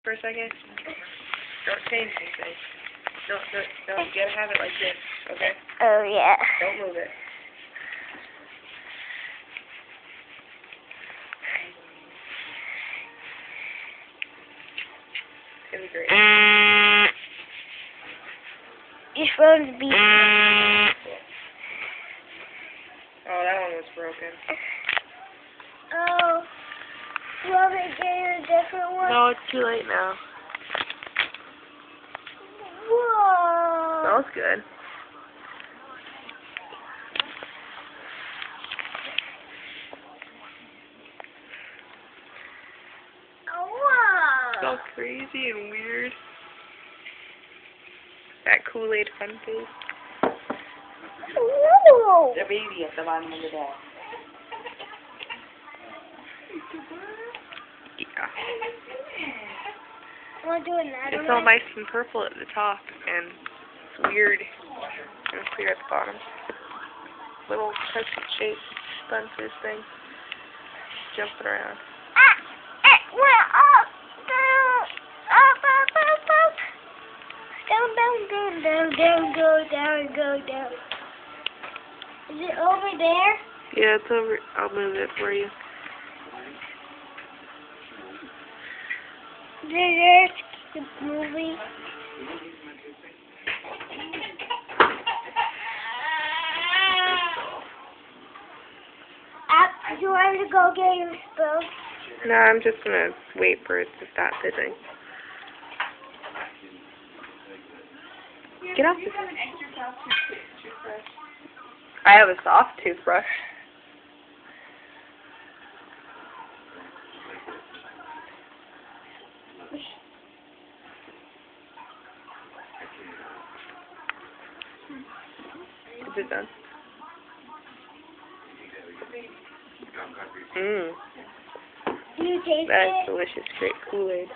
For a second. Don't change anything. No. You gotta have it like this, okay? Oh, yeah. Don't move it. It's gonna be great. You're supposed to be... Oh, that one was broken. Oh. You want me to get you a different one? No, it's too late now. Whoa. Smells good. Whoa. Smells crazy and weird. That Kool-Aid fun face. Whoa. The baby at the bottom of the bag. Yeah. Want to do another It's one? all nice and purple at the top, and it's weird. And clear at the bottom. Little crescent-shaped sponges thing. Jumping around. Well, up, down, up, up, up, up. Down, down, down, down, down, go down, go down. Is it over there? Yeah, it's over. I'll move it for you. There's the movie. Do you want to go get your spoon? No, I'm just gonna wait for it to stop fizzing. Get off the... I have a soft toothbrush. Is it done? Do you taste That's it? delicious, great Kool-Aid.